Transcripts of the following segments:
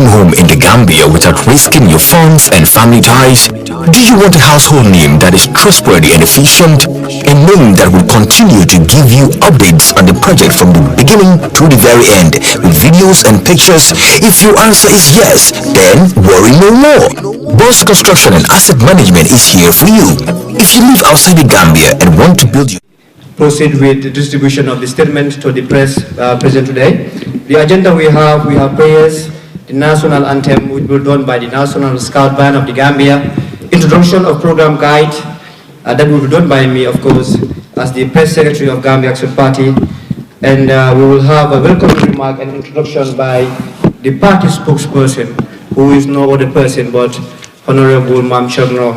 dream home in the Gambia without risking your funds and family ties? Do you want a household name that is trustworthy and efficient? A name that will continue to give you updates on the project from the beginning to the very end with videos and pictures? If your answer is yes, then worry no more. Boss Construction and Asset Management is here for you. If you live outside the Gambia and want to build your proceed with the distribution of the statement to the press present today. The agenda we have prayers, the national anthem which will be done by the National Scout Band of the Gambia, introduction of program guide that will be done by me, of course, as the press secretary of Gambia Action Party, and we will have a welcome remark and introduction by the party spokesperson, who is no other person but Honorable Mam Sharno,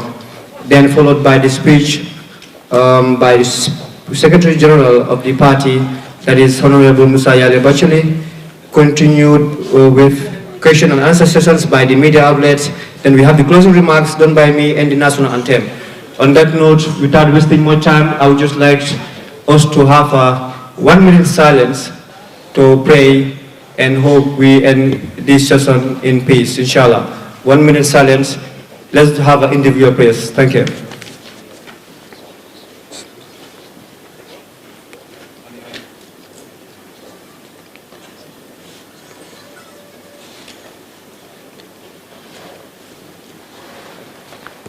then followed by the speech by the Secretary General of the party, that is Honorable Musa Yale Bacheli, continued with question and answer sessions by the media outlets. Then we have the closing remarks done by me and the national anthem. On that note, without wasting more time, I would just like us to have a 1 minute silence to pray and hope we end this session in peace, inshallah. 1 minute silence. Let's have an individual prayers. Thank you.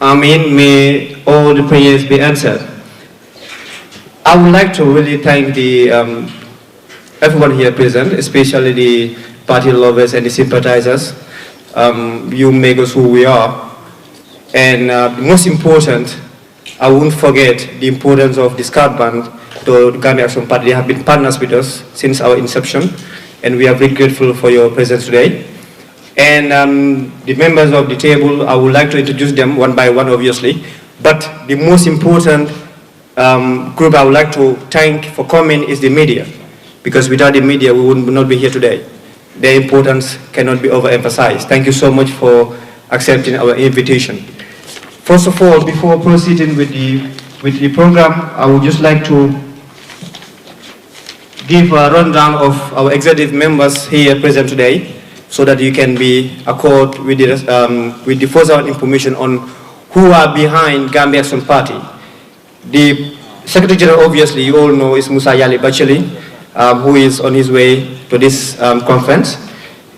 Amen. May all the prayers be answered. I would like to really thank the everyone here present, especially the party lovers and the sympathizers. You make us who we are. And most important, I won't forget the importance of the Scout Band to the Gambia Action Party. They have been partners with us since our inception, and we are very grateful for your presence today. And the members of the table, I would like to introduce them one by one, obviously. But the most important group I would like to thank for coming is the media, because without the media, we would not be here today. Their importance cannot be overemphasized. Thank you so much for accepting our invitation. First of all, before proceeding with the program, I would just like to give a rundown of our executive members here present today, so that you can be accord with the further information on who are behind Gambia Action Party. The Secretary General, obviously, you all know, is Musa Yale Bacheli, who is on his way to this conference,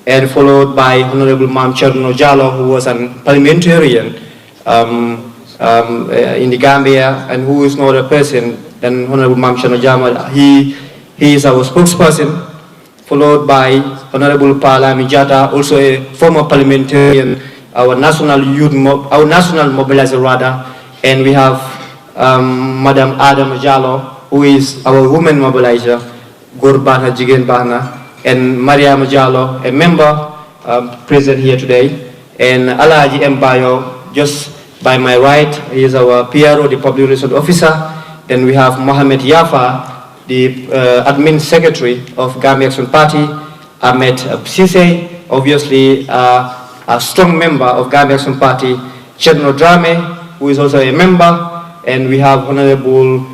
and followed by Honorable Mam Cherno Jallo, who was a parliamentarian in the Gambia, and who is no other person than Honorable Mam Cherno Jallo. He is our spokesperson, followed by Honorable Palami Jata, also a former parliamentarian, our national mobilizer rather, and we have Madam Adam Jallo, who is our women mobilizer, Gurbana Jigen Bahna, and Maria Jallo, a member present here today, and Alaji Mbayo, just by my right, he is our PRO, the Public Relations Officer. Then we have Mohamed Yafa, the admin secretary of Gambia Action Party, Ahmed Sise, obviously a strong member of Gambia Action Party, Chedno Drame, who is also a member, and we have Honorable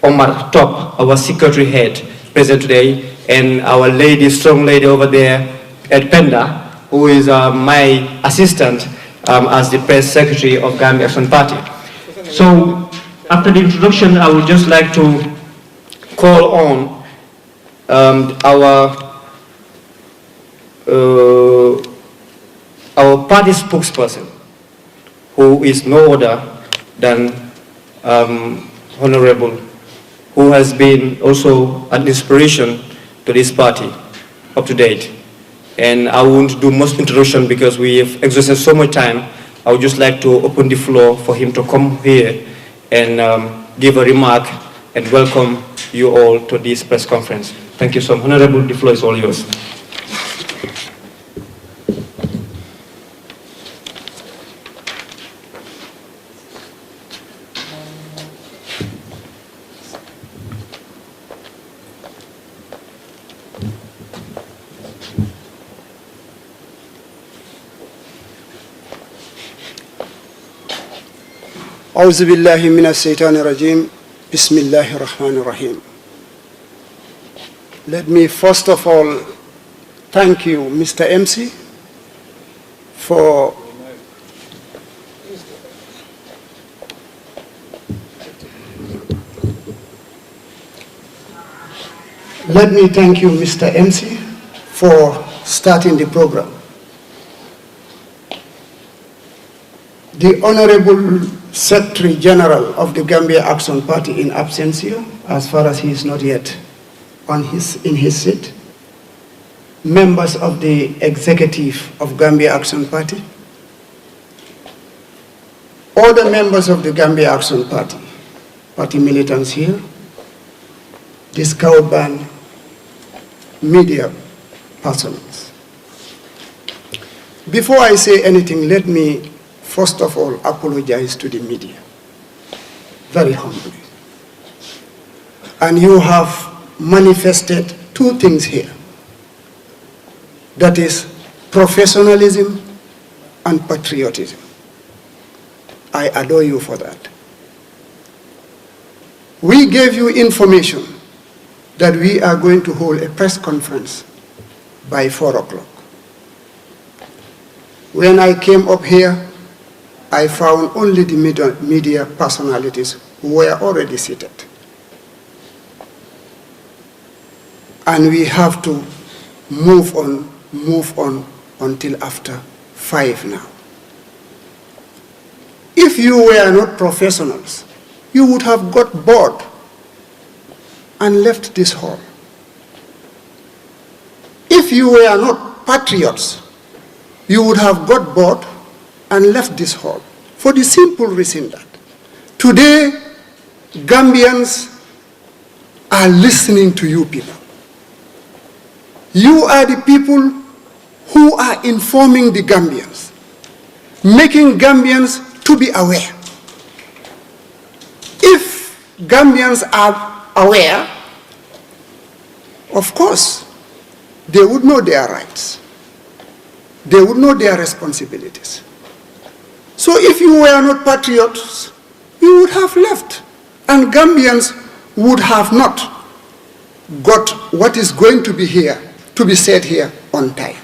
Omar Top, our secretary head, present today, and our lady, strong lady over there, Ed Penda, who is my assistant as the press secretary of Gambia Action Party. So, after the introduction, I would just like to call on our party spokesperson, who is no other than Honorable, who has been also an inspiration to this party up to date. And I won't do much introduction because we have exhausted so much time. I would just like to open the floor for him to come here and give a remark and welcome you all to this press conference. Thank you so much. Honorable, the floor is all yours. أعوذ بالله من الشيطان الرجيم بسم الله الرحمن الرحيم. Let me first of all thank you, Mr. MC, for let me thank you, Mr. MC, for starting the program. The Honorable Secretary General of the Gambia Action Party in absentia, as far as he is not yet in his seat, members of the executive of Gambia Action Party, all the members of the Gambia Action Party, party militants here, the Scout Band, media persons. Before I say anything, let me first of all apologize to the media, very humbly. And you have manifested two things here. That is professionalism and patriotism. I adore you for that. We gave you information that we are going to hold a press conference by 4 o'clock. When I came up here, I found only the media personalities who were already seated. And we have to move on until after 5 now. If you were not professionals, you would have got bored and left this hall. If you were not patriots, you would have got bored and left this hall, for the simple reason that today Gambians are listening to you people. You are the people who are informing the Gambians, making Gambians to be aware. If Gambians are aware, of course, they would know their rights. They would know their responsibilities. So if you were not patriots, you would have left. And Gambians would have not got what is going to be here, to be said here on time.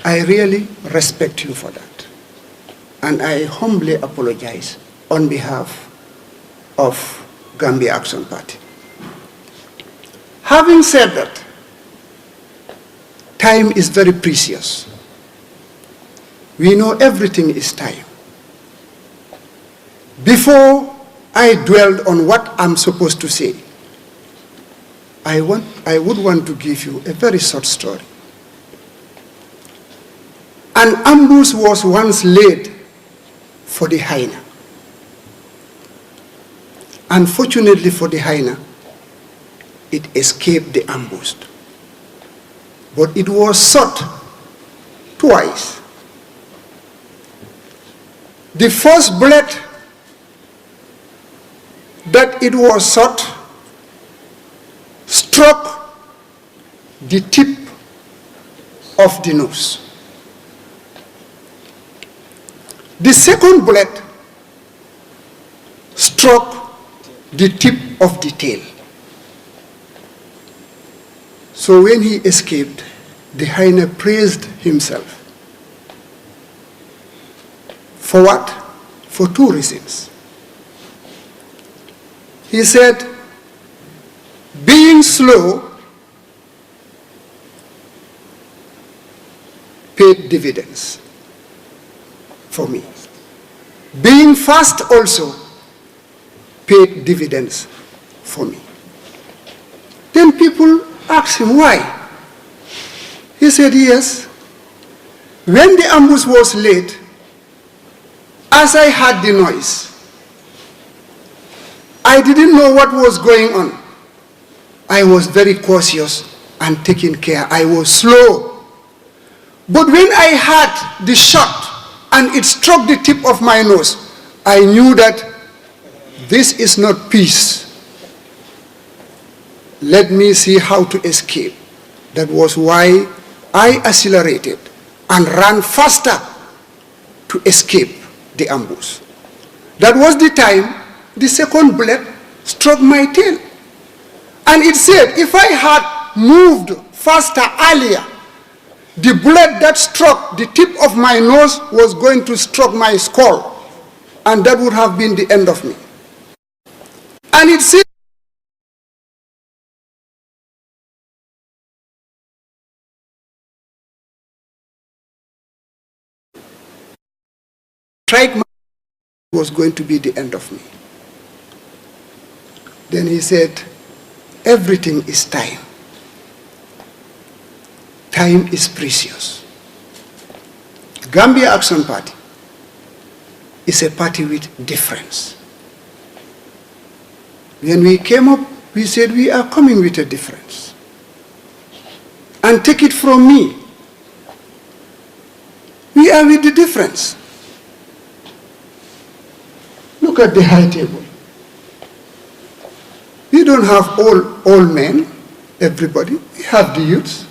I really respect you for that. And I humbly apologize on behalf of Gambia Action Party. Having said that, time is very precious. We know everything is time. Before I dwelled on what I'm supposed to say, I would want to give you a very short story. An ambush was once laid for the hyena. Unfortunately for the hyena, it escaped the ambush. But it was shot twice. The first bullet that it was shot struck the tip of the nose. The second bullet struck the tip of the tail. So when he escaped, the hyena praised himself. For what? For two reasons. He said, being slow paid dividends for me. Being fast also paid dividends for me. Then people asked him why. He said, yes, when the ambush was laid, as I heard the noise, I didn't know what was going on. I was very cautious and taking care. I was slow. But when I heard the shot and it struck the tip of my nose, I knew that this is not peace. Let me see how to escape. That was why I accelerated and ran faster to escape the ambush. That was the time the second bullet struck my tail. And it said, if I had moved faster earlier, the bullet that struck the tip of my nose was going to struck my skull, and that would have been the end of me. And it seems strike was going to be the end of me. Then he said, everything is time. Time is precious. Gambia Action Party is a party with difference. When we came up, we said we are coming with a difference. And take it from me, we are with the difference. Look at the high table. We don't have all men, everybody. We have the youths.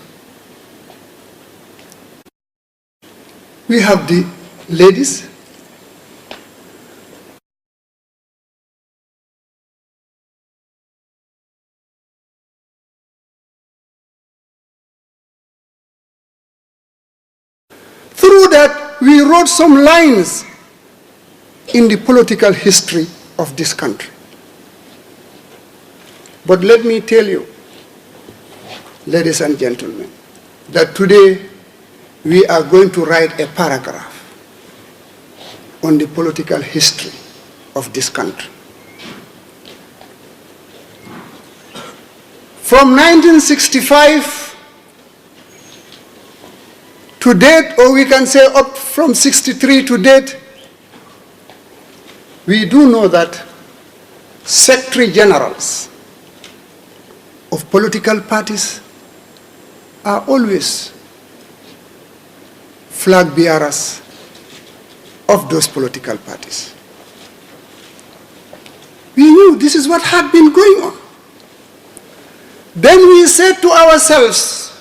We have the ladies. Through that, we wrote some lines in the political history of this country. But let me tell you, ladies and gentlemen, that today we are going to write a paragraph on the political history of this country. From 1965 to date, or we can say up from 63 to date, we do know that secretary generals of political parties are always flag bearers of those political parties. We knew this is what had been going on. Then we said to ourselves,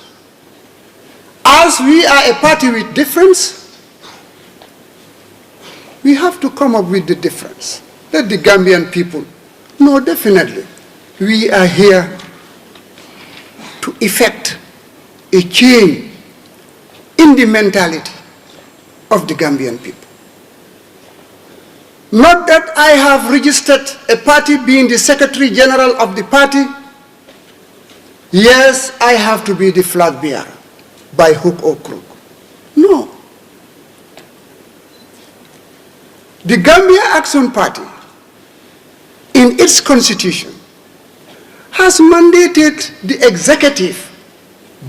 as we are a party with difference, we have to come up with the difference. Let the Gambian people know definitely we are here to effect a change in the mentality of the Gambian people. Not that I have registered a party being the Secretary General of the party. Yes, I have to be the flag bearer by hook or crook. No. The Gambia Action Party, in its constitution, has mandated the executive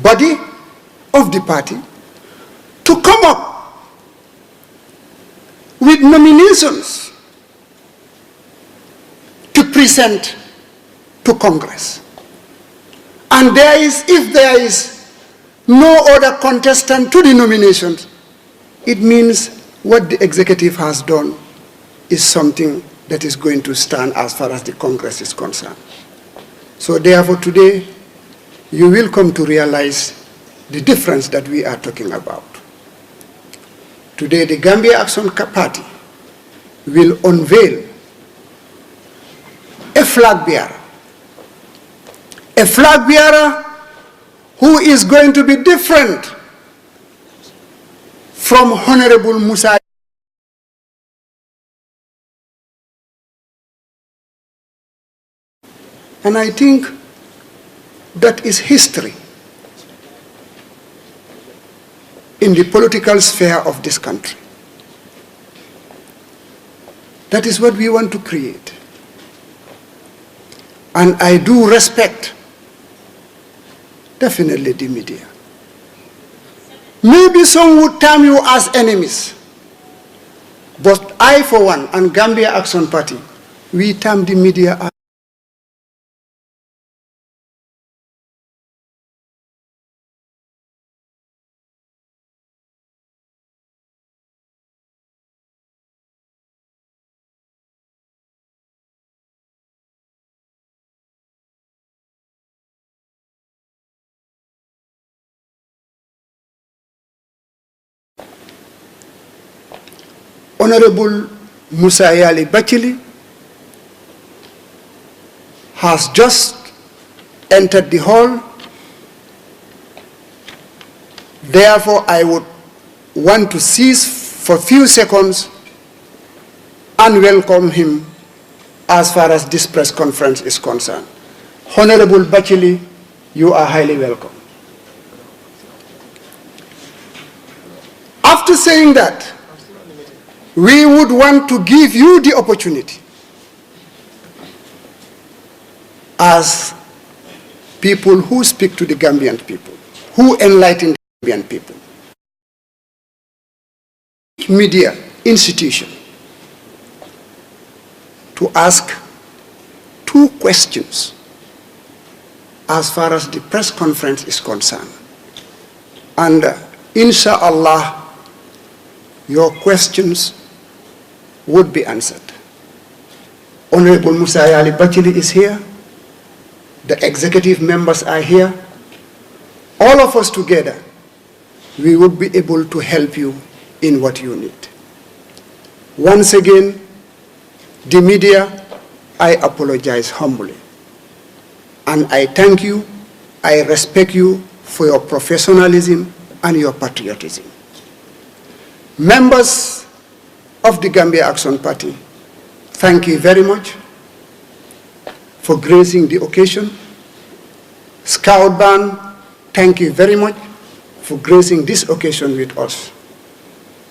body of the party to come up with nominations to present to Congress. And if there is no other contestant to the nominations, it means what the executive has done is something that is going to stand as far as the Congress is concerned. So therefore today, you will come to realize the difference that we are talking about. Today, the Gambia Action Party will unveil a flag bearer who is going to be different from Honorable Musa. And I think that is history in the political sphere of this country. That is what we want to create. And I do respect definitely the media. Maybe some would term you as enemies, but I for one and Gambia Action Party, we term the media as Honorable Musa Yali Bachili has just entered the hall. Therefore, I would want to cease for a few seconds and welcome him as far as this press conference is concerned. Honorable Bachili, you are highly welcome. After saying that, we would want to give you the opportunity as people who speak to the Gambian people, who enlighten the Gambian people. Media institution to ask 2 questions as far as the press conference is concerned. And inshallah, your questions would be answered. Honorable Musa Ali Bachili is here. The executive members are here. All of us together, we would be able to help you in what you need. Once again, the media, I apologize humbly. And I thank you, I respect you for your professionalism and your patriotism. Members of the Gambia Action Party, thank you very much for gracing the occasion. Scout Band, thank you very much for gracing this occasion with us.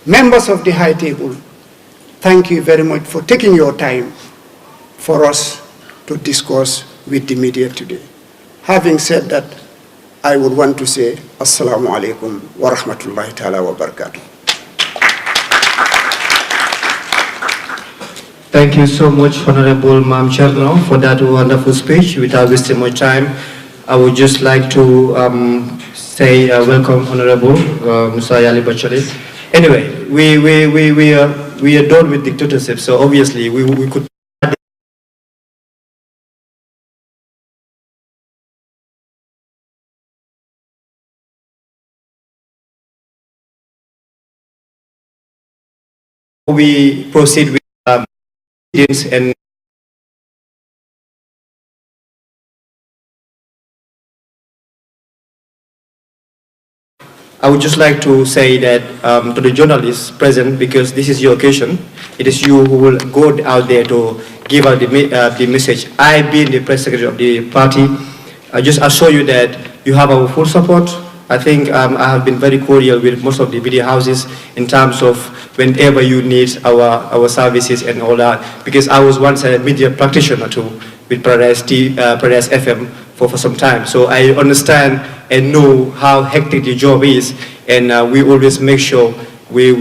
Members of the High Table, thank you very much for taking your time for us to discuss with the media today. Having said that, I would want to say Assalamu alaikum wa rahmatullahi ta'ala wa barakatuh. Thank you so much, Honorable Mam Cherno, for that wonderful speech. Without wasting much time, I would just like to say welcome, Honorable Musa Ali Bachili. Anyway, we are done with dictatorship, so obviously we could. We proceed with and I would just like to say that to the journalists present, because this is your occasion, it is you who will go out there to give out the message. I, being the press secretary of the party, I just assure you that you have our full support. I think I have been very cordial with most of the media houses in terms of whenever you need our services and all that, because I was once a media practitioner too with Paradise FM for some time. So I understand and know how hectic the job is, and we always make sure we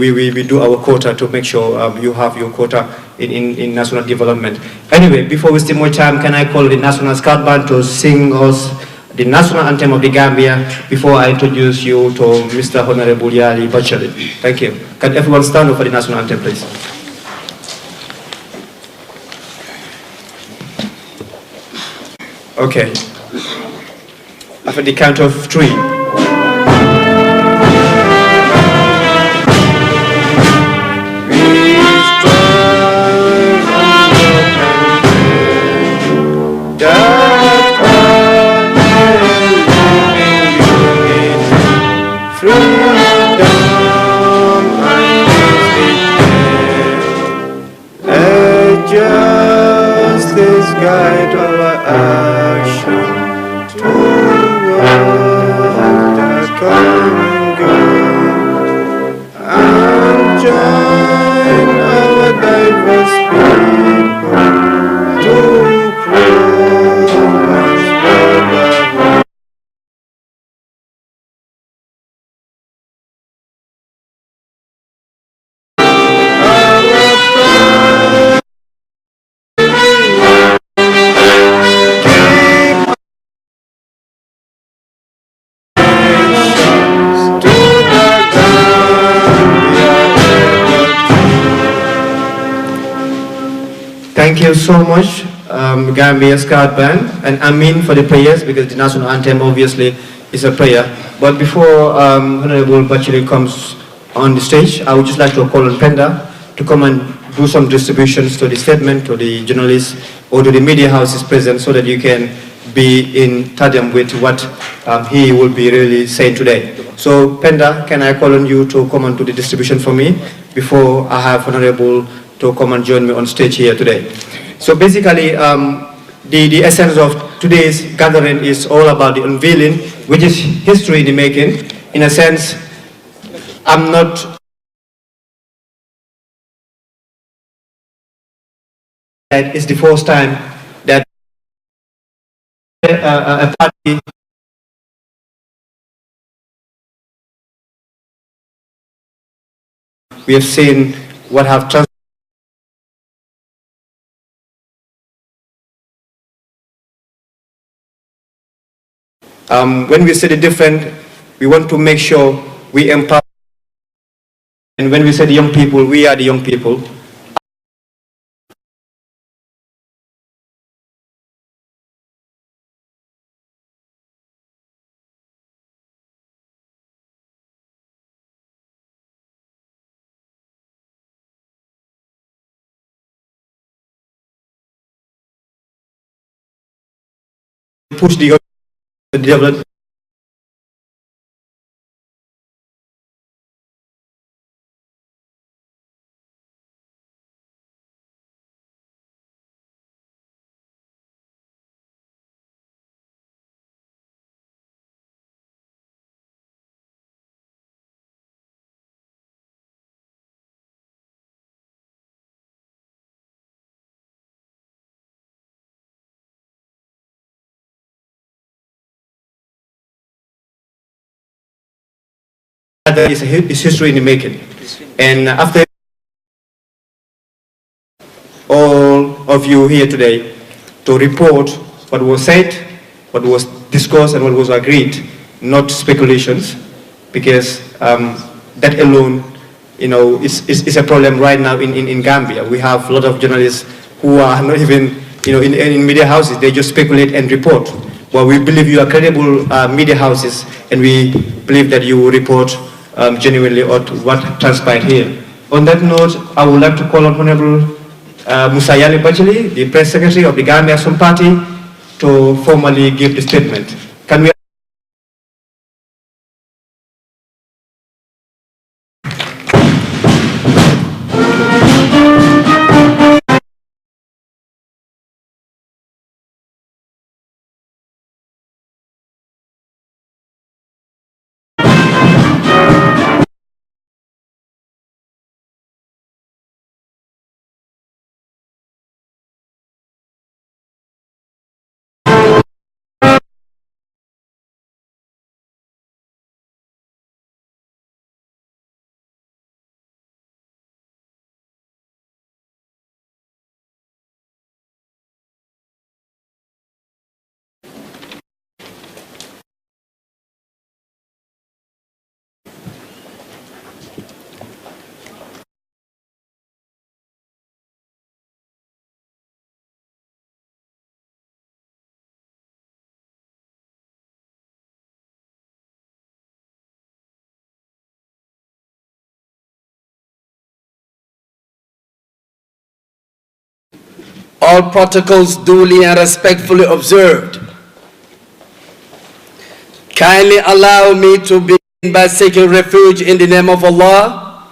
do our quota to make sure you have your quota in national development. Anyway, before wasting more time, can I call the National Scout Band to sing us the national anthem of the Gambia before I introduce you to Mr. Honorable Yali Bachili. Thank you. Can everyone stand up for the national anthem, please? Okay. After the count of 3. Guide our action toward the common good, and join our diverse people to progress brotherhood. Thank you so much, Gambia Scout Band, and Amin for the prayers, because the national anthem obviously is a prayer. But before Honorable Bachili comes on the stage, I would just like to call on Penda to come and do some distributions to the statement, to the journalists, or to the media houses present, so that you can be in tandem with what he will be really saying today. So, Penda, can I call on you to come on to the distribution for me before I have Honorable to come and join me on stage here today. So basically, the essence of today's gathering is all about the unveiling, which is history in the making. In a sense, I'm not that it's the first time that a party we have seen what have trans when we say the different, we want to make sure we empower. And when we say the young people, we are the young people. Push the development. That is history in the making. And after all of you here today to report what was said, what was discussed, and what was agreed, not speculations, because that alone, is a problem right now in Gambia. We have a lot of journalists who are not even, in media houses. They just speculate and report. Well, we believe you are credible media houses, and we believe that you will report genuinely what transpired here. On that note, I would like to call on Honorable Musayali Bacheli, the Press Secretary of the Gambia Action Party, to formally give the statement. Can we all protocols duly and respectfully observed. Kindly allow me to begin by seeking refuge in the name of Allah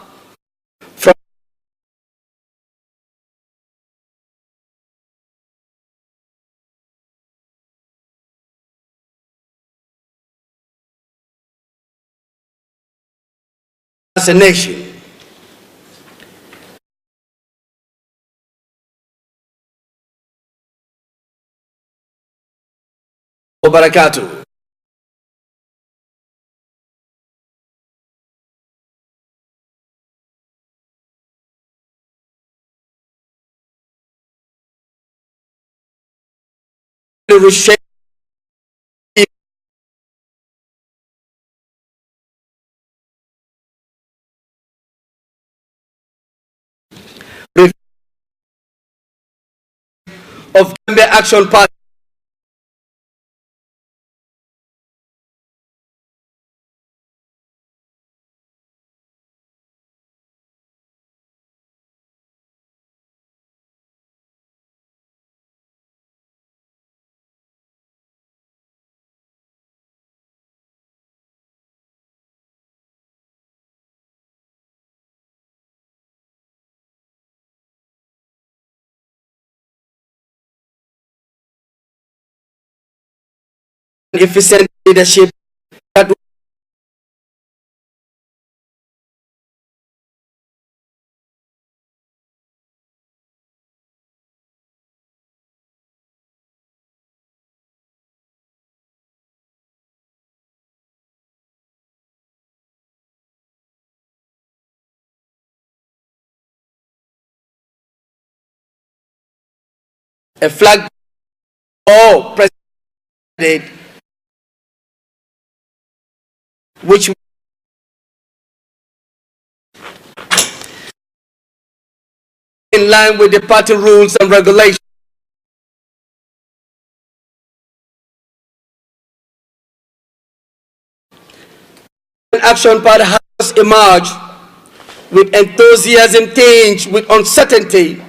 from assassination. Wabarakatuh. Reshape of Gambia Action Party efficient leadership that a flag or president which in line with the party rules and regulations. Action Party has emerged with enthusiasm tinged with uncertainty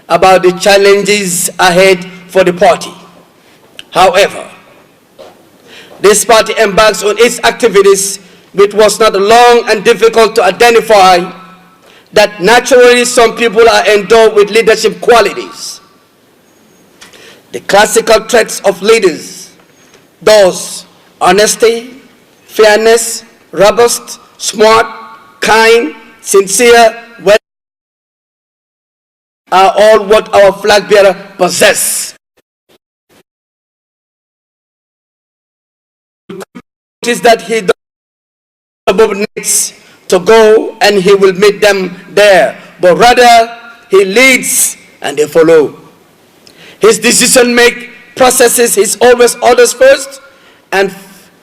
about the challenges ahead for the party. However, this party embarks on its activities, which was not long and difficult to identify that naturally some people are endowed with leadership qualities. The classical traits of leaders, those honesty, fairness, robust, smart, kind, sincere, well, are all what our flag bearer possess. Is that he needs to go and he will meet them there, but rather he leads and they follow. His decision make processes is always others first and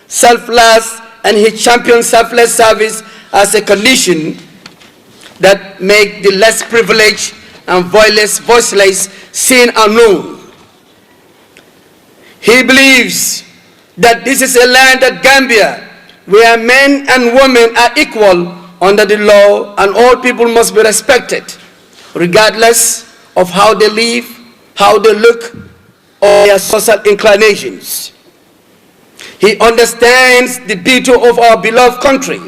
self last, and he champions selfless service as a condition that make the less privileged and voiceless seen and known. He believes that this is a land at Gambia where men and women are equal under the law and all people must be respected regardless of how they live, how they look, or their social inclinations. He understands the beauty of our beloved country,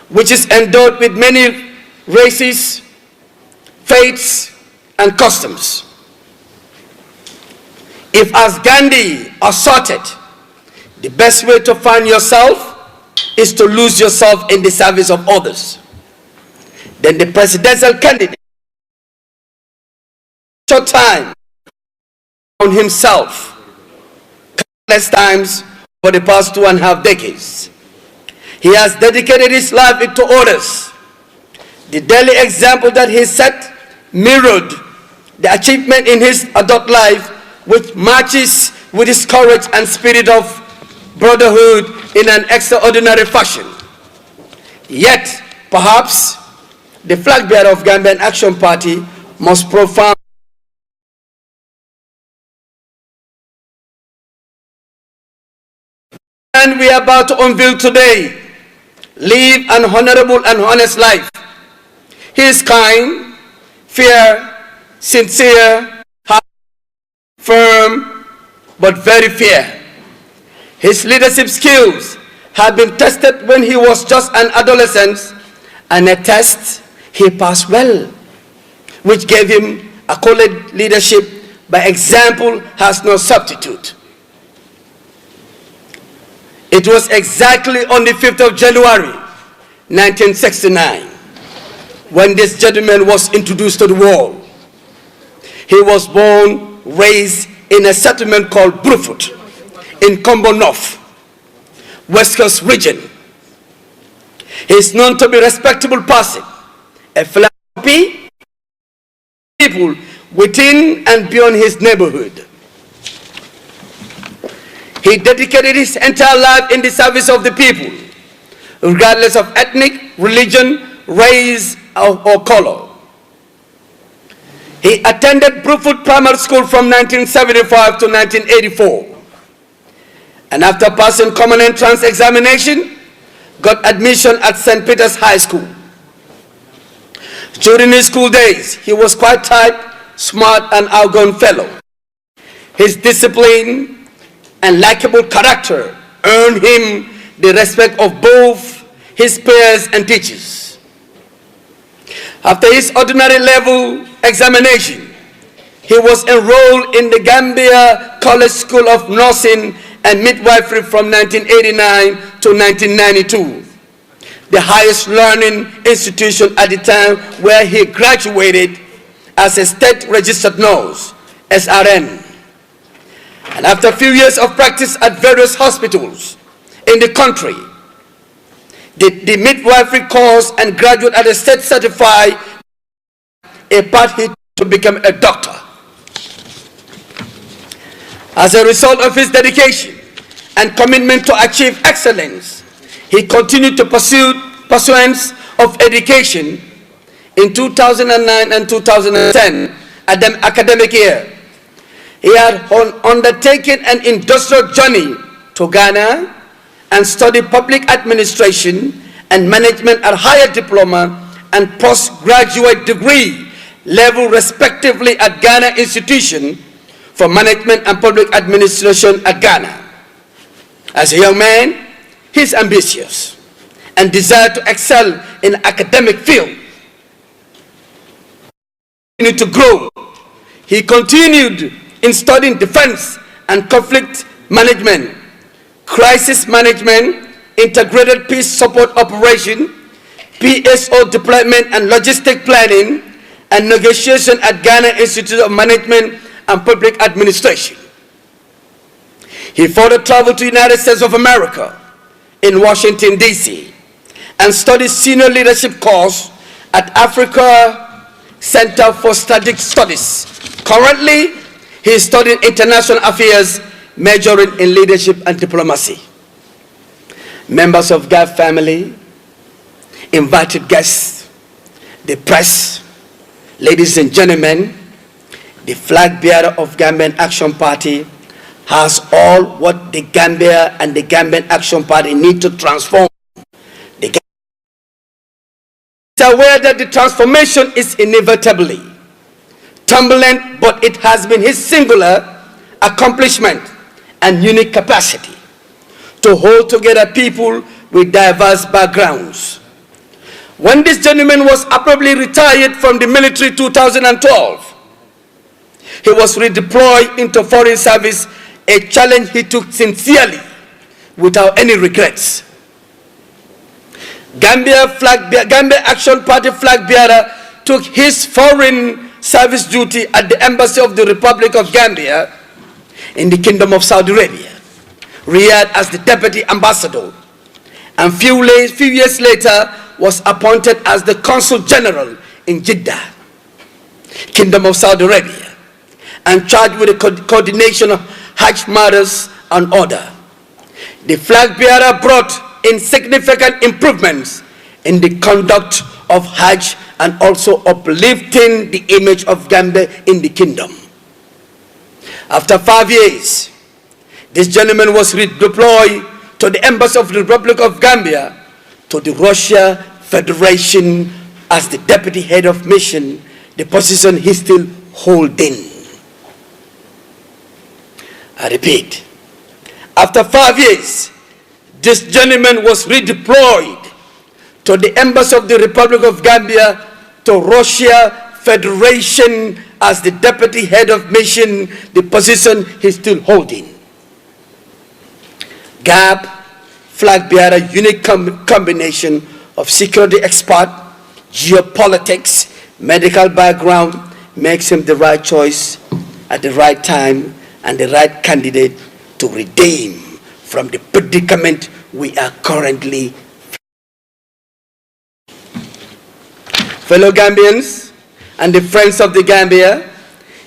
which is endowed with many races, faiths, and customs. If, as Gandhi asserted, the best way to find yourself is to lose yourself in the service of others, then the presidential candidate short time on himself countless times for the past 2.5 decades. He has dedicated his life to others. The daily example that he set mirrored the achievement in his adult life, which matches with his courage and spirit of brotherhood in an extraordinary fashion. Yet, perhaps, the flag bearer of Gambian Action Party most profound and we are about to unveil today live an honorable and honest life. He is kind, fair, sincere, firm, but very fair. His leadership skills had been tested when he was just an adolescent, and a test he passed well, which gave him accolade leadership by example has no substitute. It was exactly on the 5th of January, 1969, when this gentleman was introduced to the world. He was born, raised in a settlement called Brufut in Combo North, West Coast region. He is known to be a respectable person, a philanthropy, people within and beyond his neighborhood. He dedicated his entire life in the service of the people, regardless of ethnic, religion, race, or color. He attended Brufut Primary School from 1975 to 1984. And after passing common entrance examination, got admission at St. Peter's High School. During his school days, he was quite type, smart, and outgoing fellow. His discipline and likable character earned him the respect of both his peers and teachers. After his ordinary level examination, he was enrolled in the Gambia College School of Nursing and midwifery from 1989 to 1992, the highest learning institution at the time where he graduated as a state-registered nurse, SRN. And after a few years of practice at various hospitals in the country, the midwifery course and graduate at a state-certified, a path to become a doctor. As a result of his dedication and commitment to achieve excellence, he continued to pursuance of education in 2009 and 2010 academic year. He had undertaken an industrial journey to Ghana and studied public administration and management at higher diploma and postgraduate degree level respectively at Ghana Institution for Management and Public Administration at Ghana. As a young man, he's ambitious and desired to excel in academic field. To grow, he continued in studying defense and conflict management, crisis management, integrated peace support operation, PSO deployment and logistic planning, and negotiation at Ghana Institute of Management and Public Administration. He further traveled to the United States of America in Washington, D.C., and studied senior leadership course at Africa Center for Strategic Studies. Currently, he is studying international affairs, majoring in leadership and diplomacy. Members of GAF family, invited guests, the press, ladies and gentlemen, the flag bearer of Gambian Action Party has all what the Gambia and the Gambian Action Party need to transform. The Gambia is aware that the transformation is inevitably turbulent, but it has been his singular accomplishment and unique capacity to hold together people with diverse backgrounds. When this gentleman was abruptly retired from the military in 2012, he was redeployed into foreign service, a challenge he took sincerely without any regrets. Gambia Action Party flag bearer took his foreign service duty at the Embassy of the Republic of Gambia in the Kingdom of Saudi Arabia, Riyadh, as the Deputy Ambassador, and few years later was appointed as the Consul General in Jeddah, Kingdom of Saudi Arabia, and charged with the coordination of Hajj matters and order. The flag bearer brought in significant improvements in the conduct of Hajj and also uplifting the image of Gambia in the kingdom. After 5 years, this gentleman was redeployed to the Embassy of the Republic of Gambia to the Russia Federation as the deputy head of mission, the position he still holding. I repeat, after 5 years, this gentleman was redeployed to the Embassy of the Republic of Gambia to Russia Federation as the deputy head of mission, the position he's still holding. GAP, flag bearer, unique combination of security expert, geopolitics, medical background, makes him the right choice at the right time and the right candidate to redeem from the predicament we are currently. Fellow Gambians and the friends of the Gambia,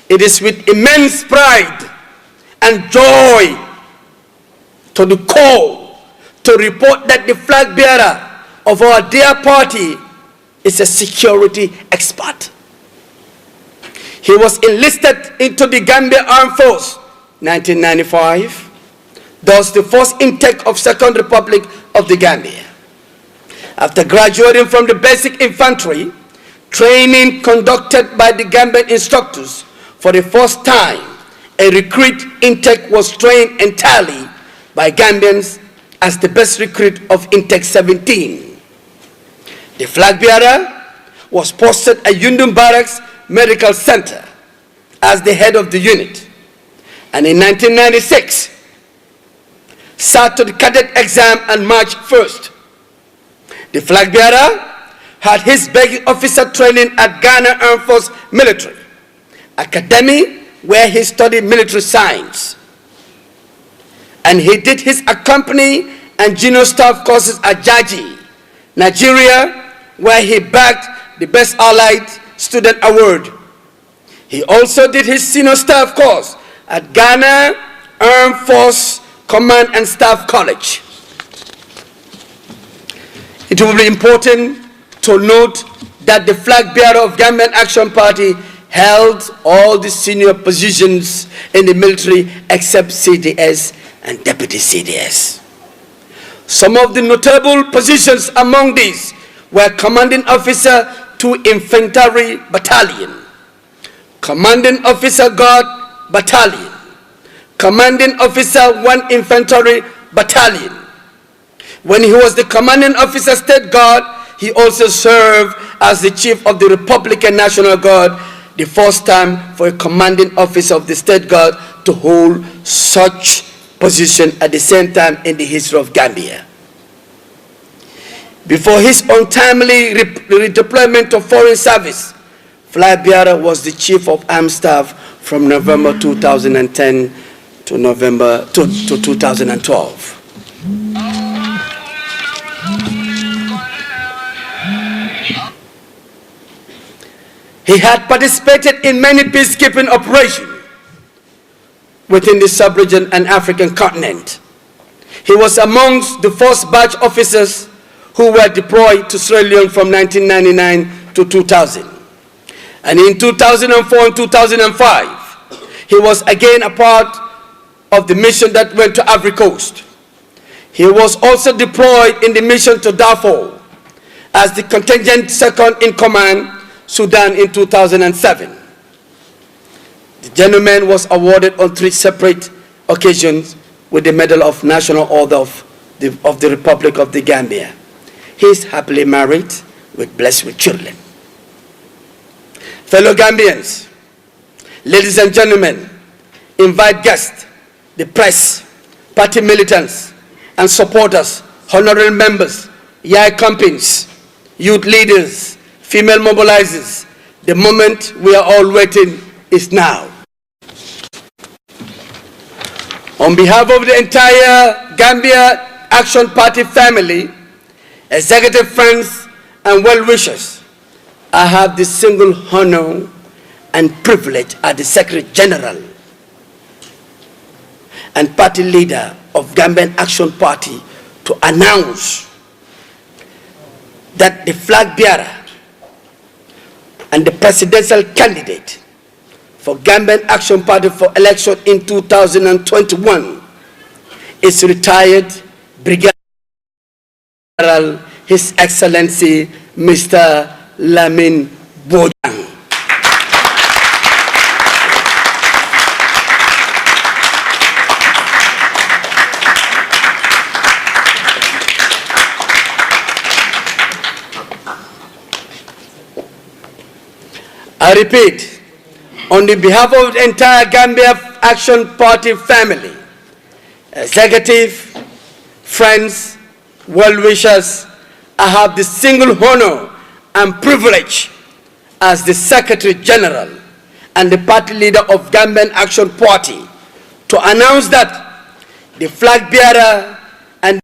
it is with immense pride and joy to the core to report that the flag bearer of our dear party is a security expert. He was enlisted into the Gambia Armed Force 1995, thus the first intake of Second Republic of the Gambia. After graduating from the basic infantry, training conducted by the Gambian instructors, for the first time, a recruit intake was trained entirely by Gambians as the best recruit of intake 17. The flag bearer was posted at Yundum Barracks Medical Center as the head of the unit. And in 1996, sat to the cadet exam on March 1st. The flag bearer had his begging officer training at Ghana Armed Force Military Academy, where he studied military science. And he did his accompany and junior staff courses at Jaji, Nigeria, where he bagged the Best Allied Student Award. He also did his senior staff course at Ghana Armed Force Command and Staff College. It will be important to note that the flag bearer of Gambian Action Party held all the senior positions in the military except CDS and Deputy CDS. Some of the notable positions among these were Commanding Officer 2 Infantry Battalion, Commanding Officer Guard Battalion, Commanding Officer 1 Infantry Battalion. When he was the Commanding Officer State Guard, he also served as the Chief of the Republican National Guard, the first time for a Commanding Officer of the State Guard to hold such position at the same time in the history of Gambia. Before his untimely redeployment to foreign service, flag bearer was the Chief of Armed Staff from November 2010 to November 2012. He had participated in many peacekeeping operations within the sub-region and African continent. He was amongst the first batch officers who were deployed to Sierra Leone from 1999 to 2000. And in 2004 and 2005, he was again a part of the mission that went to Ivory Coast. He was also deployed in the mission to Darfur as the contingent second in command, Sudan, in 2007. The gentleman was awarded on 3 separate occasions with the Medal of National Order of the Republic of the Gambia. He is happily married, blessed with children. Fellow Gambians, ladies and gentlemen, invite guests, the press, party militants, and supporters, honorary members, YAI companies, youth leaders, female mobilizers. The moment we are all waiting is now. On behalf of the entire Gambia Action Party family, executive friends, and well-wishers, I have the single honor and privilege as the Secretary General and party leader of Gambian Action Party to announce that the flag bearer and the presidential candidate for Gambian Action Party for election in 2021 is retired Brigadier General His Excellency Mr. Lamin Bojang. I repeat, on the behalf of the entire Gambia Action Party family, executive, friends, well-wishers, I have the single honor and privilege as the Secretary General and the party leader of Gambian Action Party to announce that the flag bearer and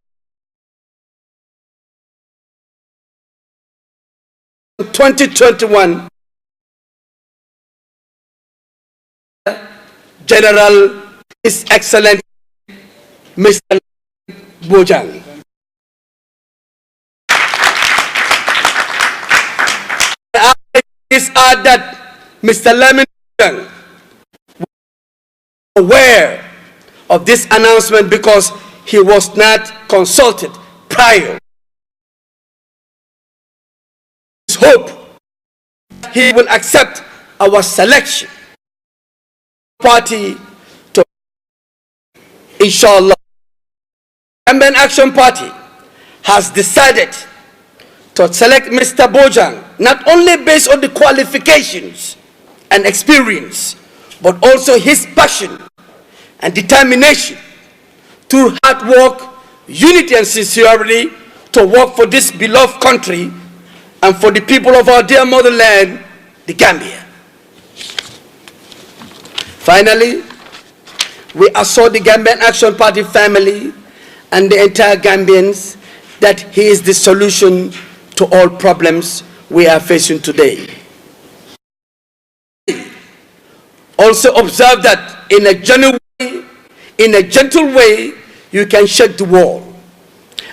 2021 General His Excellency Mr. Bojang. I add that Mr. Lamin Bojang was aware of this announcement because he was not consulted prior. His hope he will accept our selection party to, inshallah. Gambian Action Party has decided to select Mr. Bojang not only based on the qualifications and experience, but also his passion and determination through hard work, unity and sincerity to work for this beloved country and for the people of our dear motherland, the Gambia. Finally, we assure the Gambian Action Party family and the entire Gambians that he is the solution to all problems we are facing today. Also observe that in a gentle way, you can shake the wall.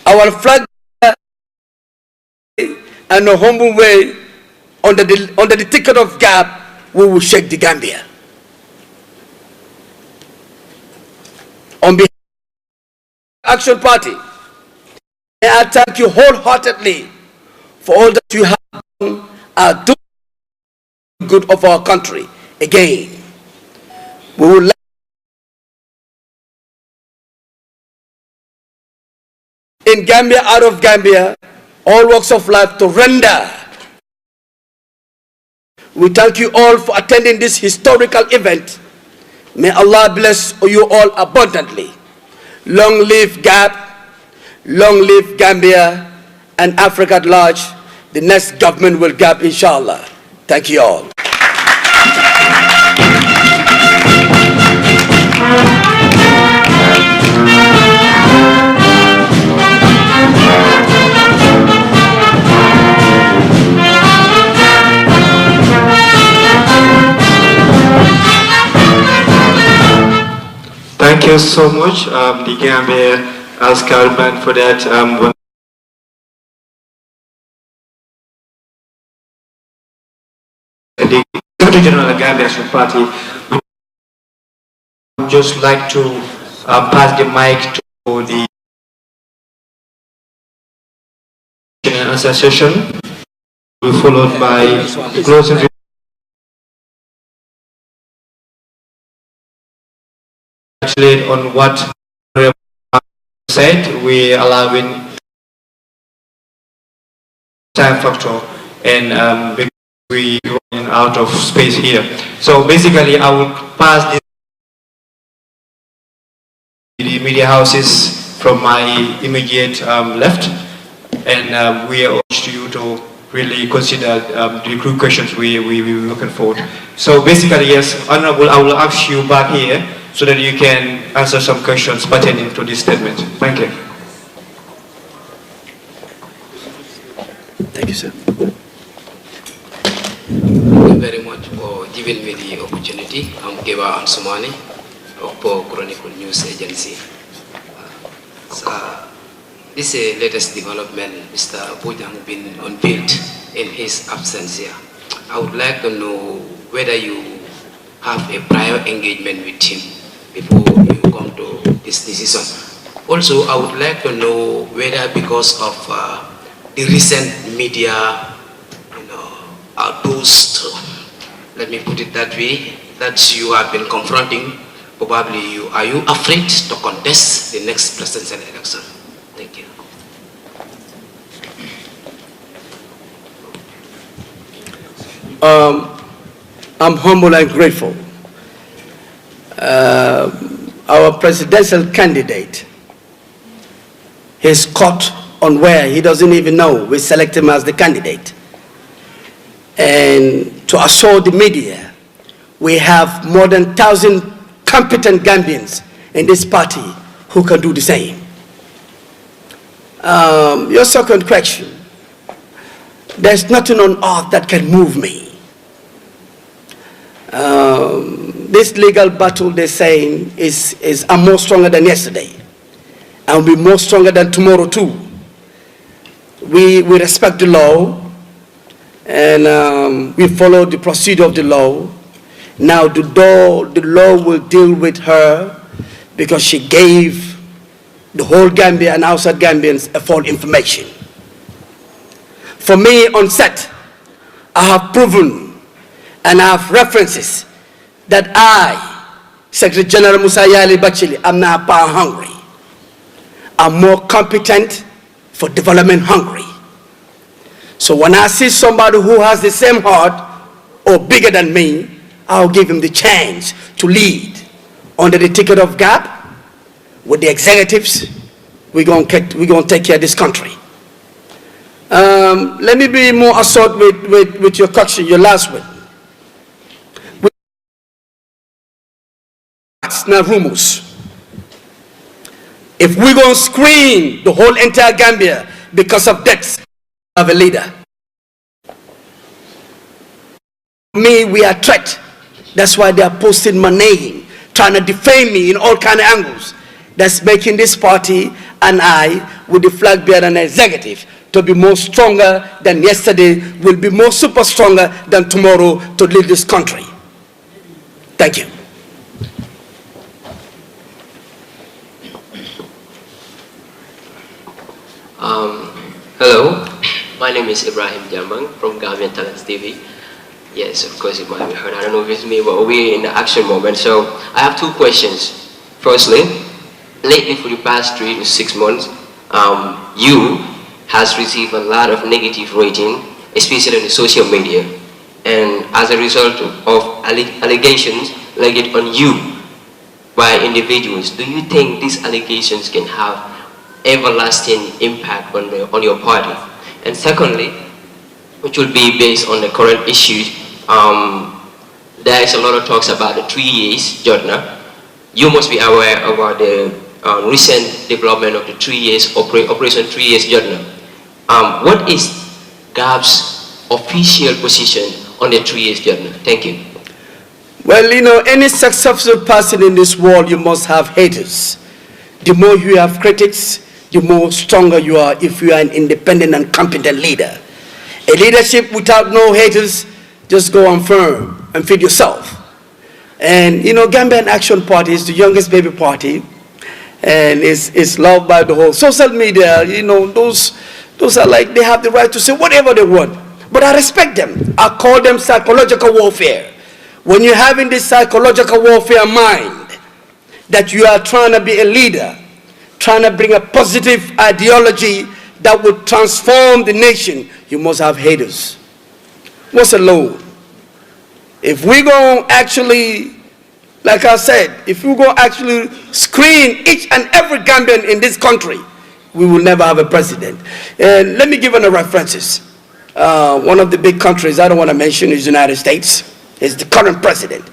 Our flag and a humble way, under the ticket of gap, we will shake the Gambia. On behalf of the Action Party, may I thank you wholeheartedly for all that you have done and do good of our country. Again, we would like in Gambia, out of Gambia, all walks of life to render. We thank you all for attending this historical event. May Allah bless you all abundantly. Long live GAP, long live Gambia and Africa at large. The next government will GAP, inshallah. Thank you all. Thank you so much, the Gambia Ascar Band, for that. The Secretary General of the Gambia Action Party would just like to pass the mic to the answer session, followed by closing. Actually, on what said, we allowing time factor, and we running out of space here. So basically, I will pass this to the media houses from my immediate left, and we urge you to really consider the group questions we were looking for. So basically, yes, Honorable, I will ask you back here so that you can answer some questions pertaining to this statement. Thank you. Thank you, sir. Thank you very much for giving me the opportunity. I'm Geba Ansumani of Po Chronicle News Agency. So, this is the latest development. Mr. Bojang been unveiled in his absence here. I would like to know whether you have a prior engagement with him before you come to this decision. Also, I would like to know whether because of the recent media, outburst, let me put it that way, that you have been confronting, probably are you afraid to contest the next presidential election? Thank you. I'm humble and grateful. Our presidential candidate is caught on where he doesn't even know we select him as the candidate. And to assure the media, we have more than 1,000 competent Gambians in this party who can do the same. Your second question, there's nothing on earth that can move me. This legal battle, they're saying, is I'm more stronger than yesterday. And will be more stronger than tomorrow too. We respect the law, and we follow the procedure of the law. Now the law will deal with her because she gave the whole Gambia and outside Gambians a false information. For me, on set, I have proven and I have references that I, Secretary General Musa Yali Bachili, am not power hungry. I'm more competent for development hungry. So when I see somebody who has the same heart or bigger than me, I'll give him the chance to lead under the ticket of GAP, with the executives, we're going to take care of this country. Let me be more assault with your question, your last one. It's not rumors. If we're going to screen the whole entire Gambia because of deaths of a leader, me, we are a threat. That's why they are posting my name, trying to defame me in all kind of angles. That's making this party and I, with the flag bearer and executive, to be more stronger than yesterday, will be more super stronger than tomorrow to lead this country. Thank you. Hello, my name is Ibrahim Jambang from Gambia Talents TV. Yes, of course it might be heard. I don't know if it's me, but we're in the action moment. So I have two questions. Firstly, lately for the past 3 to 6 months, you has received a lot of negative rating, especially on the social media. And as a result of allegations levied on you by individuals, do you think these allegations can have everlasting impact on your party? And secondly, which will be based on the current issues, there is a lot of talks about the 3 years Jotna. You must be aware about the recent development of the 3 years Operation 3 years Jotna. What is GAB's official position on the 3 years Jotna? Thank you. Well, you know, any successful person in this world, you must have haters. The more you have critics, the more stronger you are if you are an independent and competent leader. A leadership without no haters, just go on firm and feed yourself. And you know, Gambian Action Party is the youngest baby party, and it's loved by the whole social media. You know, those are like, they have the right to say whatever they want. But I respect them. I call them psychological warfare. When you're having this psychological warfare mind, that you are trying to be a leader, trying to bring a positive ideology that would transform the nation, you must have haters. What's a load? If we go actually, like I said, if we go actually screen each and every Gambian in this country, we will never have a president. And let me give you references. One of the big countries I don't want to mention is the United States. Is the current president.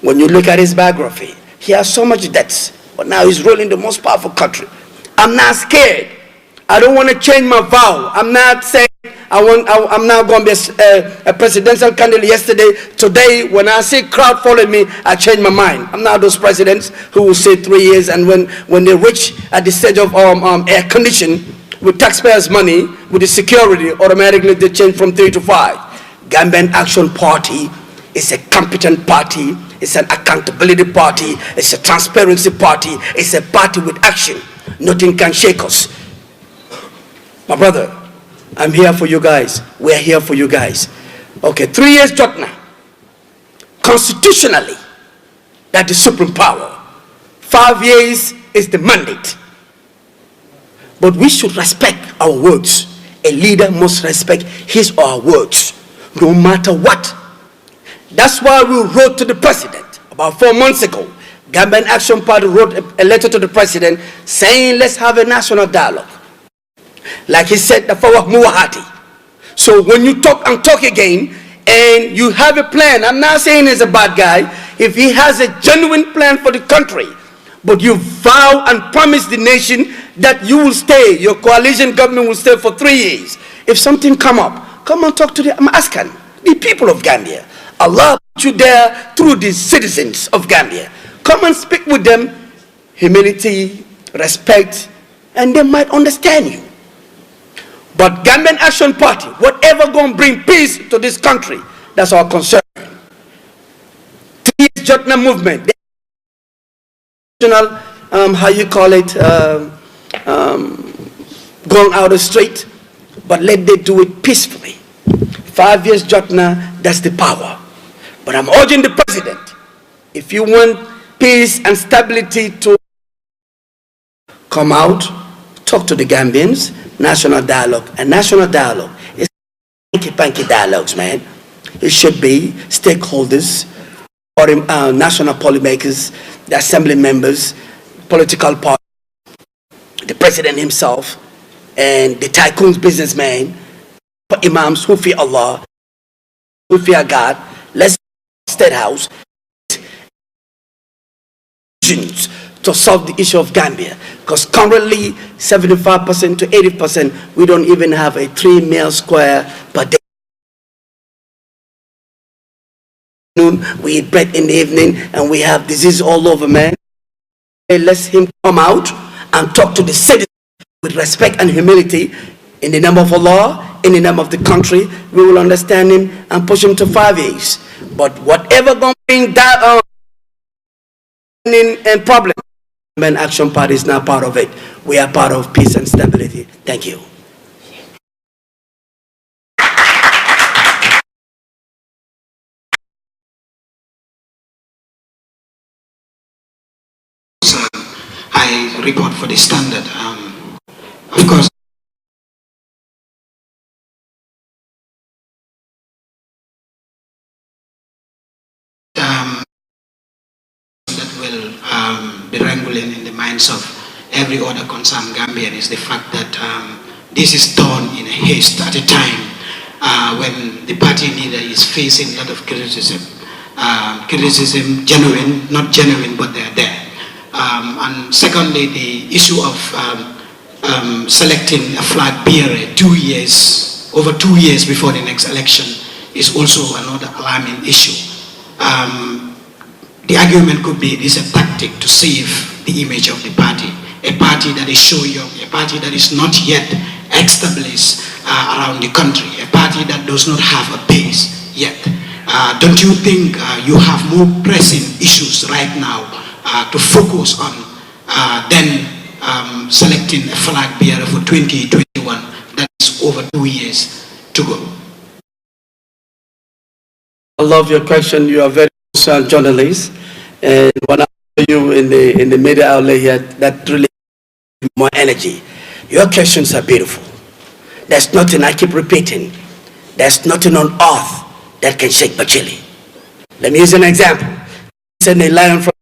When you look at his biography, he has so much debts, but now he's ruling the most powerful country. I'm not scared. I don't want to change my vow. I'm not saying I'm now going to be a presidential candidate yesterday. Today, when I see crowd following me, I change my mind. I'm not those presidents who will say 3 years, and when they reach at the stage of air condition with taxpayers' money, with the security, automatically they change from 3 to 5. Gambian Action Party is a competent party, it's an accountability party, it's a transparency party, it's a party with action. Nothing can shake us. My brother, I'm here for you guys. We're here for you guys. Okay, 3 years Jotna. Constitutionally, that's the supreme power. 5 years is the mandate. But we should respect our words. A leader must respect his or her words, no matter what. That's why we wrote to the president about 4 months ago. Gambian Action Party wrote a letter to the president saying, let's have a national dialogue. Like he said, the Fawah Muwahati. So when you talk and talk again, and you have a plan, I'm not saying he's a bad guy, if he has a genuine plan for the country, but you vow and promise the nation that you will stay, your coalition government will stay for 3 years. If something come up, come and talk to the Askan, the people of Gambia. Allah put you there through the citizens of Gambia. Come and speak with them, humility, respect, and they might understand you. But Gambian Action Party, whatever going to bring peace to this country, that's our concern. 3 years Jotna movement, how you call it, going out the street, but let them do it peacefully. 5 years Jotna, that's the power. But I'm urging the president, if you want peace and stability to come out, talk to the Gambians, national dialogue. And national dialogue is panky dialogues, man. It should be stakeholders, national policymakers, the assembly members, political parties. president himself and the tycoons, businessmen, imams who fear Allah, who fear God. Let's State House to solve the issue of Gambia, because currently 75% to 80% we don't even have a 3 meal square per day. We eat bread in the evening and we have disease all over, man. Let him come out and talk to the citizens with respect and humility in the name of Allah, in the name of the country. We will understand him and push him to 5 years. But whatever going to bring that and problem, Gambia Action Party is not part of it. We are part of peace and stability. Thank you. I report for the Standard. Of course, that will be wrangling in the minds of every other concerned Gambian is the fact that this is done in a haste at a time when the party leader is facing a lot of criticism. Criticism, genuine, not genuine, but they're there. And secondly, the issue of selecting a flag bearer over 2 years before the next election is also another alarming issue. The argument could be this is a tactic to save the image of the party, a party that is so young, a party that is not yet established around the country, a party that does not have a base yet. Don't you think you have more pressing issues right now to focus on than selecting a flag bearer for 2021 that is over 2 years to go? I love your question. You are very concerned journalist, and when I see you in the media outlet here, that really gives more energy. Your questions are beautiful. There's nothing, I keep repeating, there's nothing on earth that can shake Bachili. Let me use an example. Send a lion from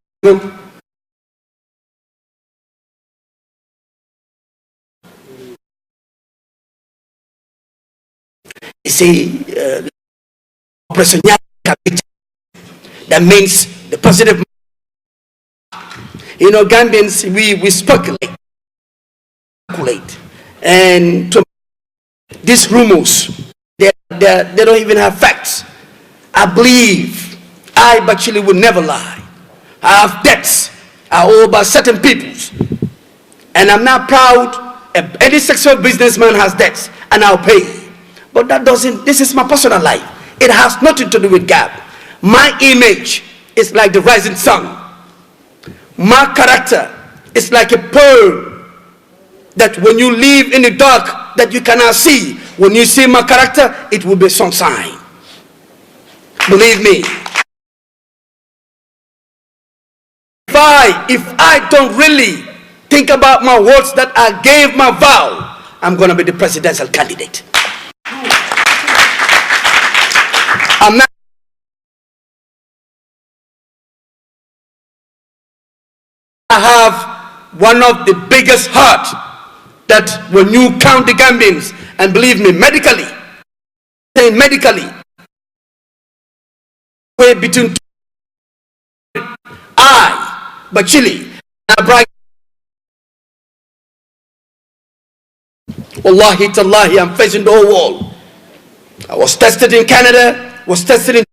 you see, that means the positive. You know, Gambians, we speculate, and to these rumors, they don't even have facts. I believe I actually would never lie. I have debts I owe by certain peoples, and I'm not proud. Any successful businessman has debts, and I'll pay. But that doesn't. This is my personal life. It has nothing to do with God. My image is like the rising sun. My character is like a pearl that when you live in the dark that you cannot see, when you see my character, it will be sunshine. Believe me. If I don't really think about my words that I gave my vow, I'm going to be the presidential candidate. I'm not. I have one of the biggest heart that when you count the Gambians, and believe me, medically, way between Bachili, Wallahi tallahi, I'm facing the whole world. I was tested in Canada, was tested in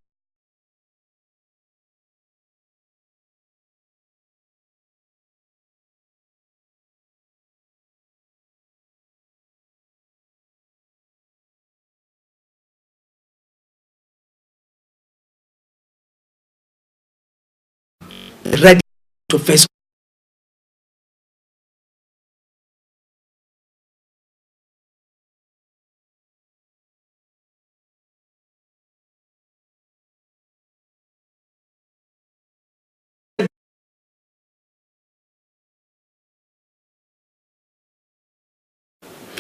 ready to face.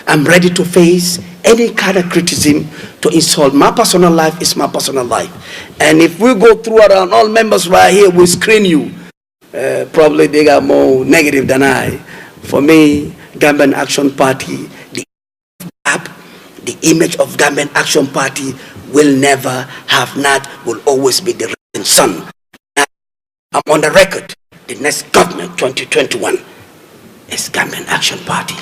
I'm ready to face any kind of criticism to insult. My personal life is my personal life. And if we go through around all members right here, we screen you. Probably they got more negative than I. For me, Gambian Action Party, the image of Gambian Action Party will never have not, will always be the rising sun. I'm on the record, the next government, 2021, is Gambian Action Party.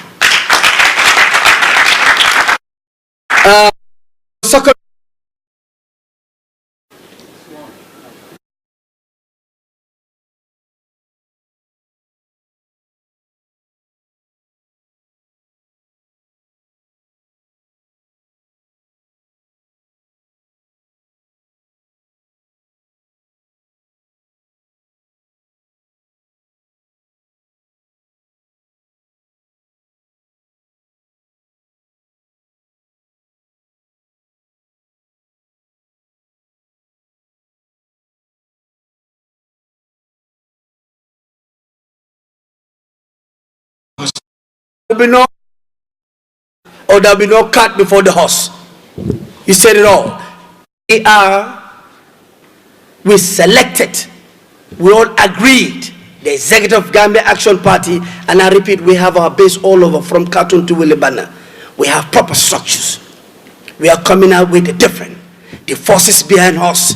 There'll be no cart before the horse. You said it all. We selected, we all agreed, the executive Gambia Action Party, and I repeat, we have our base all over from Khartoum to Willibana. We have proper structures. We are coming out with the forces behind us.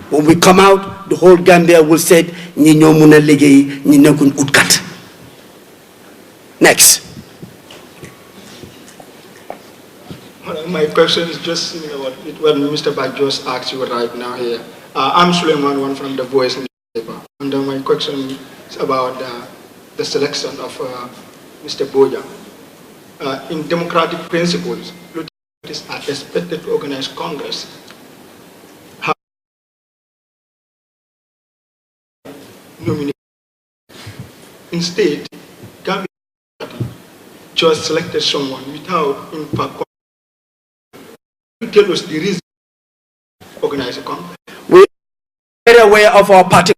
When we come out, the whole Gambia will say, next. My question is just similar to what Mr. Baj just asked you right now here. I'm Suleiman, one from The Voice newspaper. And my question is about the selection of Mr. Bojang. In democratic principles, lieutenants are expected to organize Congress. Instead, Gambia just selected someone without impact. Tell us the reason to organize a Congress. We are very aware of our party.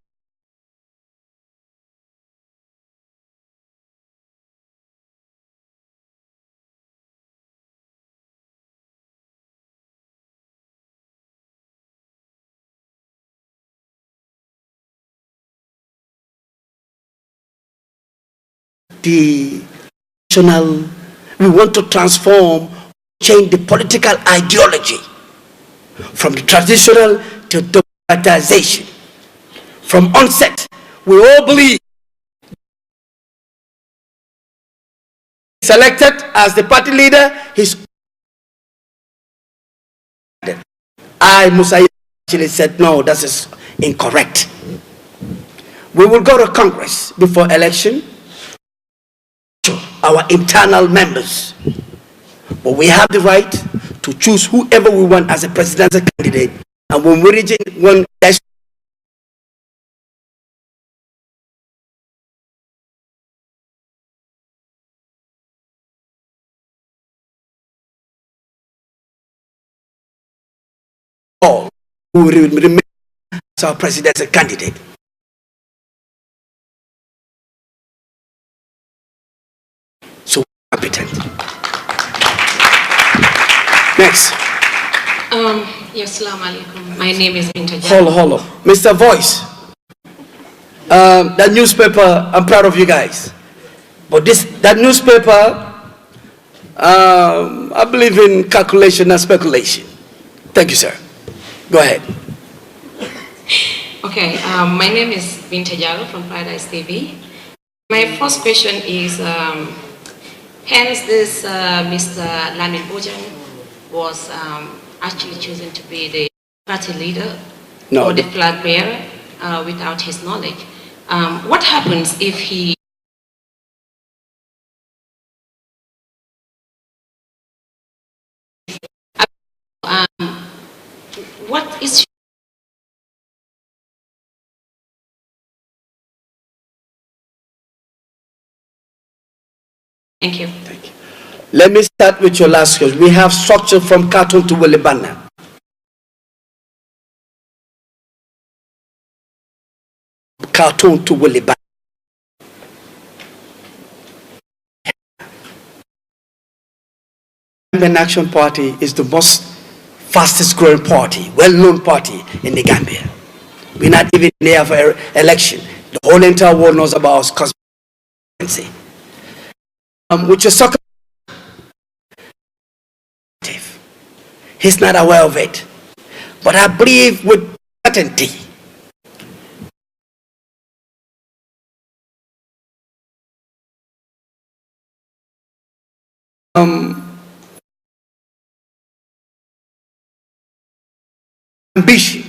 We want to transform, change the political ideology from the traditional to democratization. From onset, we all believe selected as the party leader, Musa actually said, no, that is incorrect. We will go to Congress before election, our internal members. But we have the right to choose whoever we want as a presidential candidate. And when we reach one who will remain as our presidential candidate. So competent. Next. Yes, Assalamu alaikum. My name is Binta. Hold on. Mr. Voice. That newspaper, I'm proud of you guys. But that newspaper, I believe in calculation and speculation. Thank you, sir. Go ahead. Okay, my name is Binta Jallo from Paradise TV. My first question is, hence this Mr. Lamin Bojang was actually chosen to be the party leader or the flag bearer without his knowledge. What happens if he what is Thank you. Thank you. Let me start with your last question. We have structure from Khartoum to Willibana. Khartoum to Willibana. The Gambian Action Party is the most fastest growing party, well-known party in the Gambia. We're not even there for election. The whole entire world knows about us because which is soccer. He's not aware of it. But I believe with certainty ambition,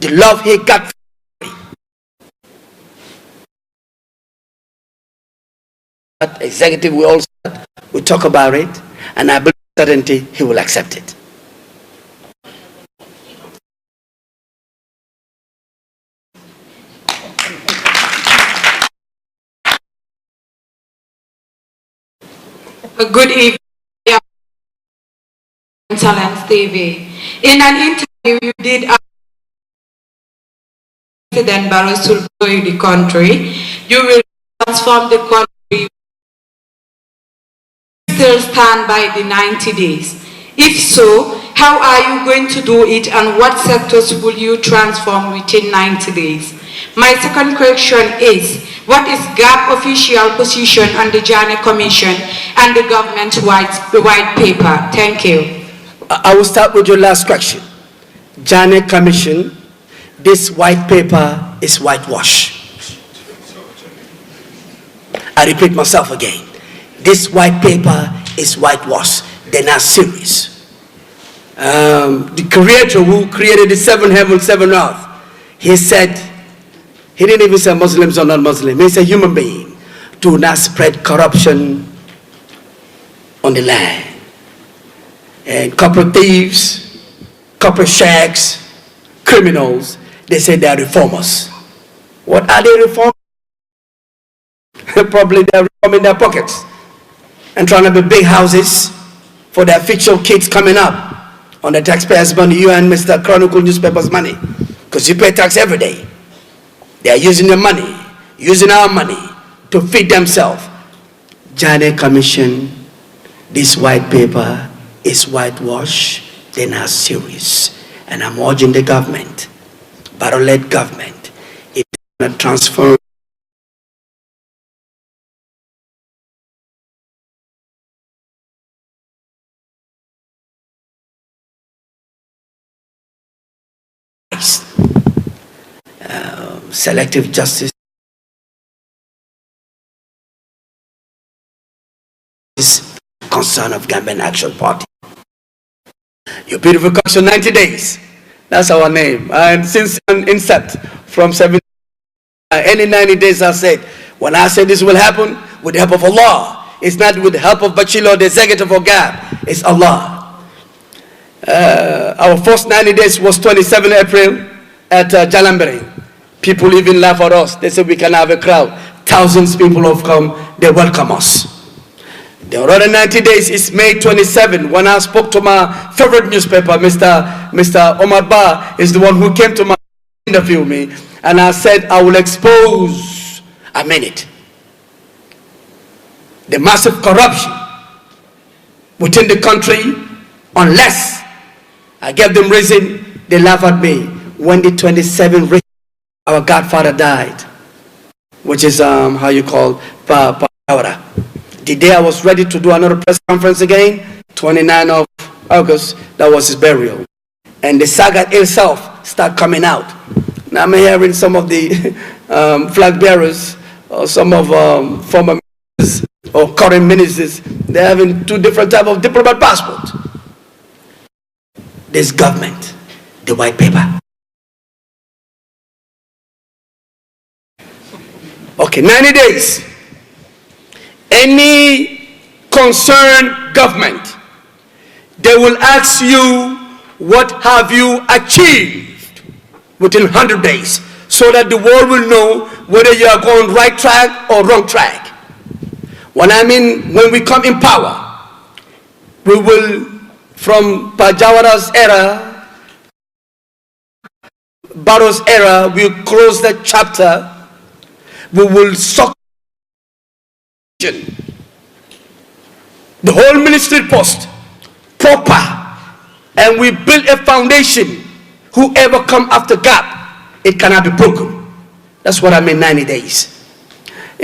the love he got for that executive, we talk about it, and I believe with certainty he will accept it. Good evening, Talents TV. In an interview you did President Barrow to grow the country, you will transform the country. Still stand by the 90 days. If so, how are you going to do it, and what sectors will you transform within 90 days? My second question is, what is GAP official position on the Janneh Commission and the government white paper? Thank you. I will start with your last question. Janneh Commission, this white paper is whitewash. I repeat myself again. This white paper is whitewash. They're not serious. The creator who created the 7 heaven, 7 earth, he said, he didn't even say Muslims or not Muslim. He's a human being. Do not spread corruption on the land. And corporate thieves, corporate shacks, criminals, they say they are reformers. What are they reforming? Probably they are reforming their pockets and trying to build big houses for their future kids coming up on the taxpayers' money, you and Mr. Chronicle newspaper's money, because you pay tax every day. They are using the money, using our money to feed themselves. Janneh Commission, this white paper is whitewash. They're not serious. And I'm urging the government, Barrow-led government, if they're going to transform selective justice is concern of Gambian Action Party. Your beautiful question, 90 days. That's our name. And since incept from 7, any 90 days I said, when I said this will happen with the help of Allah, it's not with the help of Bachilo, the executive of GAP, it's Allah. Our first 90 days was 27 April at Jalambere. People even laugh at us. They say we can have a crowd. Thousands of people have come. They welcome us. The other 90 days is May 27. When I spoke to my favorite newspaper, Mr. Omar Ba is the one who came to my interview me, and I said I will expose, I mean it, the massive corruption within the country unless I gave them reason. They laugh at me. When the 27th our godfather died, which is how you call Pawara. The day I was ready to do another press conference again, 29th of August, that was his burial. And the saga itself started coming out. Now I'm hearing some of the flag bearers, or some of former ministers or current ministers, they're having 2 different types of diplomat passports. This government, the white paper. Okay, 90 days. Any concerned government, they will ask you, what have you achieved within 100 days, so that the world will know whether you are going right track or wrong track. When we come in power, we will, from Pajawara's era, Barrow's era, we'll close that chapter. We will suck the whole ministry post proper, and we build a foundation. Whoever come after GAP, it cannot be broken. That's what I mean, 90 days.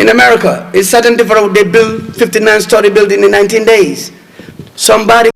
In America, it's certain different, they build 59-story building in 19 days. Somebody